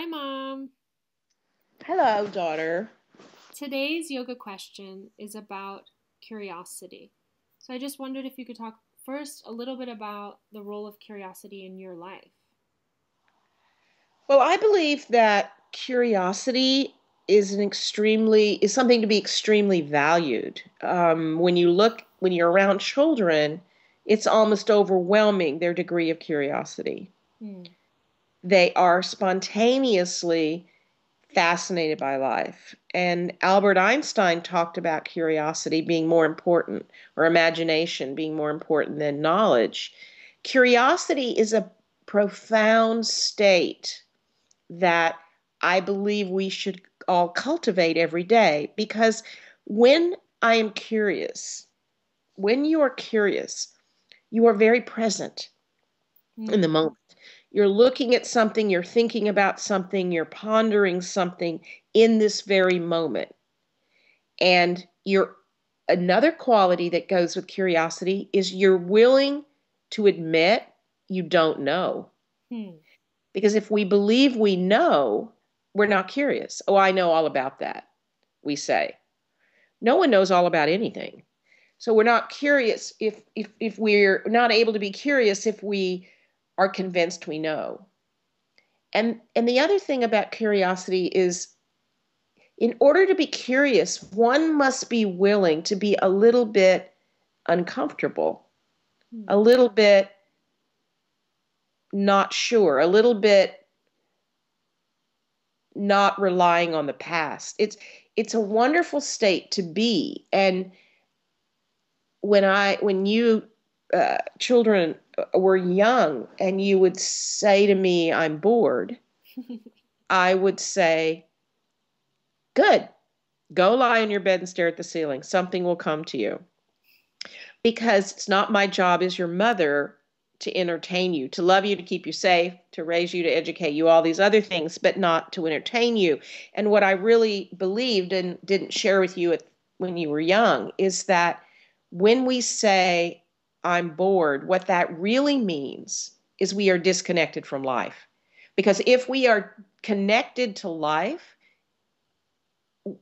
Hi, Mom. Hello, daughter. Today's yoga question is about curiosity. So I just wondered if you could talk first a little bit about the role of curiosity in your life. Well, I believe that curiosity is something to be extremely valued. When you're around children, it's almost overwhelming their degree of curiosity. Hmm. They are spontaneously fascinated by life. And Albert Einstein talked about curiosity being more important, or imagination being more important than knowledge. Curiosity is a profound state that I believe we should all cultivate every day, because when I am curious, when you are curious, you are very present in the Hmm. moment. You're looking at something, you're thinking about something, you're pondering something in this very moment. And you're another quality that goes with curiosity is you're willing to admit you don't know. Hmm. Because if we believe we know, we're not curious. Oh, I know all about that, we say. No one knows all about anything. So we're not curious if we're not able to be curious if we are convinced we know. And the other thing about curiosity is in order to be curious, one must be willing to be a little bit uncomfortable, Hmm. a little bit not sure, a little bit not relying on the past. It's a wonderful state to be. And when you children were young and you would say to me, "I'm bored," I would say, "Good. Go lie in your bed and stare at the ceiling. Something will come to you." Because it's not my job as your mother to entertain you, to love you, to keep you safe, to raise you, to educate you, all these other things, but not to entertain you. And what I really believed and didn't share with you when you were young is that when we say, "I'm bored," what that really means is we are disconnected from life. Because if we are connected to life,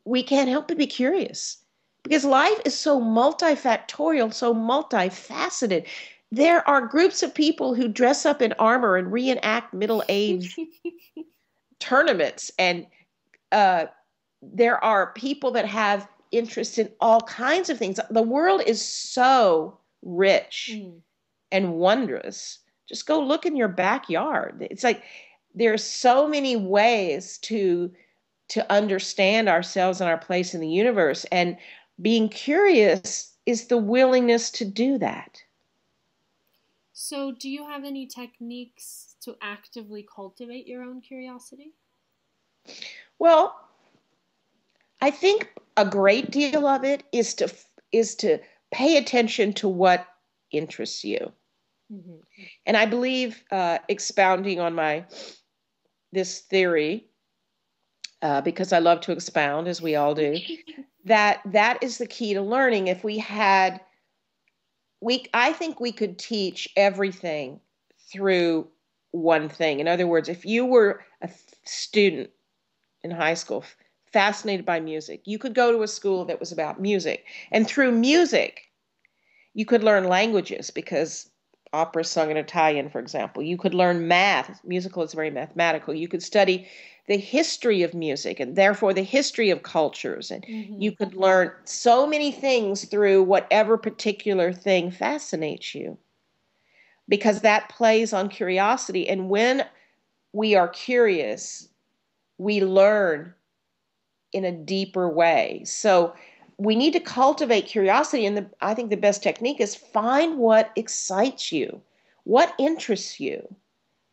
we can't help but be curious because life is so multifactorial, so multifaceted. There are groups of people who dress up in armor and reenact Middle Age tournaments, and uh, there are people that have interest in all kinds of things. The world is so rich Hmm. and wondrous. Just go look in your backyard. It's like there's so many ways to understand ourselves and our place in the universe. And being curious is the willingness to do that. So, do you have any techniques to actively cultivate your own curiosity? Well, I think a great deal of it is to pay attention to what interests you. Hmm. And I believe, expounding on my this theory, because I love to expound, as we all do, that is the key to learning. If we had we I think we could teach everything through one thing. In other words, if you were a student in high school fascinated by music, you could go to a school that was about music. And through music, you could learn languages because opera sung in Italian, for example. You could learn math. Musical is very mathematical. You could study the history of music and therefore the history of cultures. And you Hmm. could learn so many things through whatever particular thing fascinates you because that plays on curiosity. And when we are curious, we learn in a deeper way. So we need to cultivate curiosity. And I think the best technique is find what excites you, what interests you.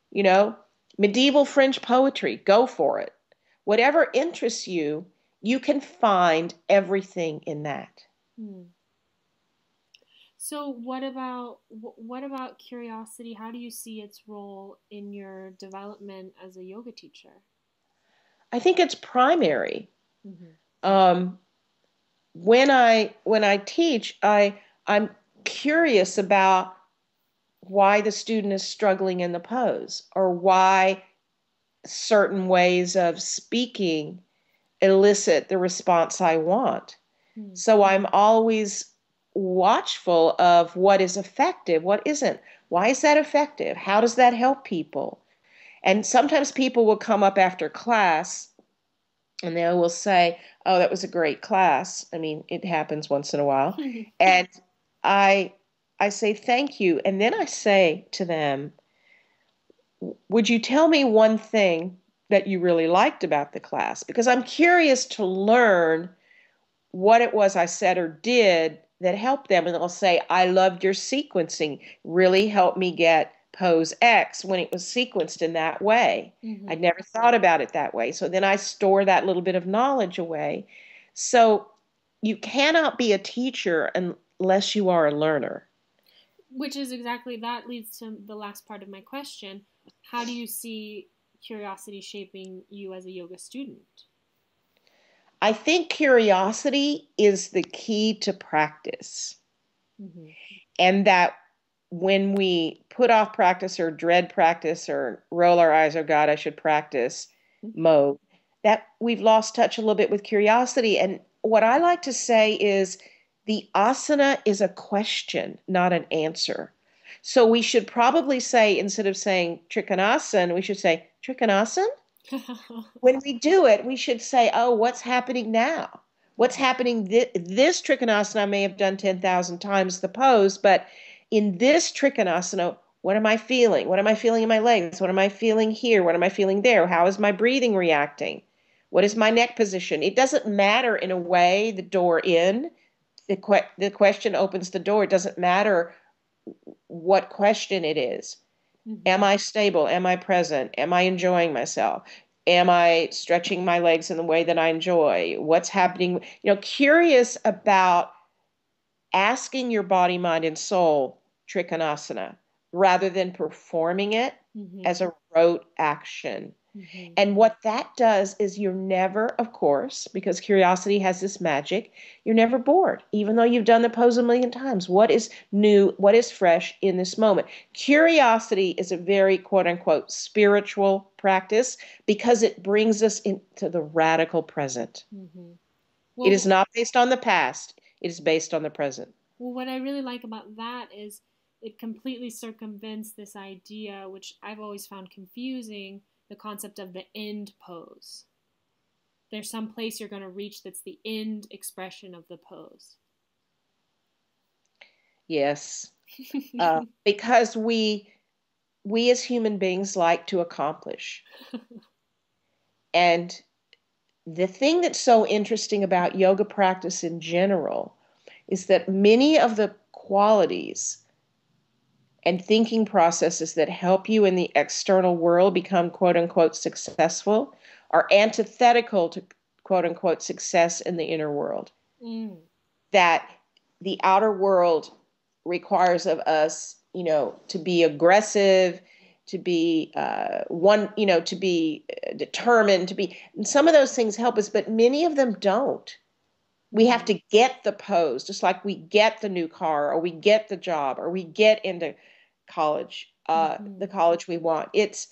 You know, medieval French poetry, go for it. Whatever interests you, you can find everything in that. Hmm. So, what about curiosity? How do you see its role in your development as a yoga teacher? I think it's primary. Hmm. Um, when I teach, I'm curious about why the student is struggling in the pose or why certain ways of speaking elicit the response I want. Hmm. So I'm always watchful of what is effective, what isn't. Why is that effective? How does that help people? And sometimes people will come up after class and they will say, "Oh, that was a great class." I mean, it happens once in a while. And I I say thank you, and then I say to them, "Would you tell me one thing that you really liked about the class?" Because I'm curious to learn what it was I said or did that helped them. And they'll say, "I loved your sequencing, really helped me get pose X when it was sequenced in that way. I'd Hmm. never thought about it that way." So then I store that little bit of knowledge away. So you cannot be a teacher unless you are a learner. Which is exactly that leads to the last part of my question. How do you see curiosity shaping you as a yoga student? I think curiosity is the key to practice. Hmm. And that when we put off practice or dread practice or roll our eyes, "Oh God, I should practice" mode, that we've lost touch a little bit with curiosity. And what I like to say is the asana is a question, not an answer. So we should probably say, instead of saying trikonasana, we should say trikonasana. When we do it, we should say, "Oh, what's happening now? What's happening? This trikonasana I may have done 10,000 times the pose, but in this trikonasana, what am I feeling? What am I feeling in my legs? What am I feeling here? What am I feeling there? How is my breathing reacting? What is my neck position?" It doesn't matter in a way the door in. The question opens the door. It doesn't matter what question it is. Am Hmm. I stable? Am I present? Am I enjoying myself? Am I stretching my legs in the way that I enjoy? What's happening? Curious about asking your body, mind, and soul trikonasana rather than performing it Hmm. as a rote action. Hmm. And what that does is you're never, of course, because curiosity has this magic, you're never bored, even though you've done the pose a million times. What is new? What is fresh in this moment? Curiosity is a very quote unquote spiritual practice because it brings us into the radical present. Hmm. It is Well, not based on the past, it is based on the present. well, what I really like about that is it completely circumvents this idea, which I've always found confusing, the concept of the end pose. There's some place you're going to reach that's the end expression of the pose. Yes. Because we as human beings like to accomplish. And the thing that's so interesting about yoga practice in general is that many of the qualities and thinking processes that help you in the external world become quote unquote successful are antithetical to quote unquote success in the inner world. Mm. That the outer world requires of us, to be aggressive, to be to be determined, to be. And some of those things help us, but many of them don't. We have Mm-hmm. to get the pose, just like we get the new car, or we get the job, or we get into college, Mm-hmm. the college we want. It's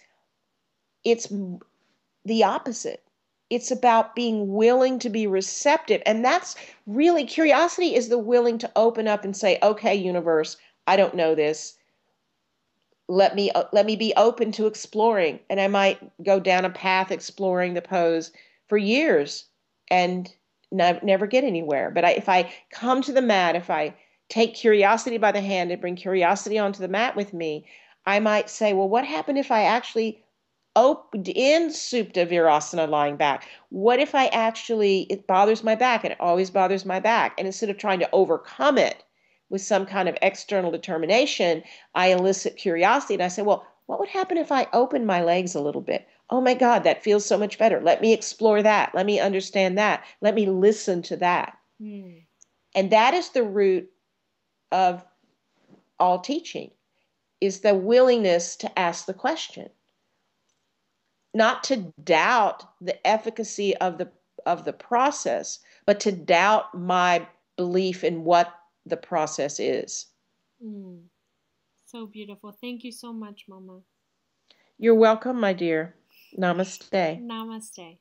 the opposite. It's about being willing to be receptive. And that's really curiosity is the willing to open up and say, "Okay, universe, I don't know this. Let me be open to exploring." And I might go down a path exploring the pose for years and never get anywhere. But if I come to the mat, if I take curiosity by the hand and bring curiosity onto the mat with me, I might say, "Well, what happened if I actually opened in Supta Virasana lying back? What if I actually, it bothers my back and it always bothers my back. And instead of trying to overcome it with some kind of external determination, I elicit curiosity and I say, well, what would happen if I open my legs a little bit? Oh my God, that feels so much better. Let me explore that. Let me understand that. Let me listen to that." Mm. And that is the root of all teaching, is the willingness to ask the question, not to doubt the efficacy of the process, but to doubt my belief in what the process is. Mm. So beautiful. Thank you so much, Mama. You're welcome, my dear. Namaste. Namaste.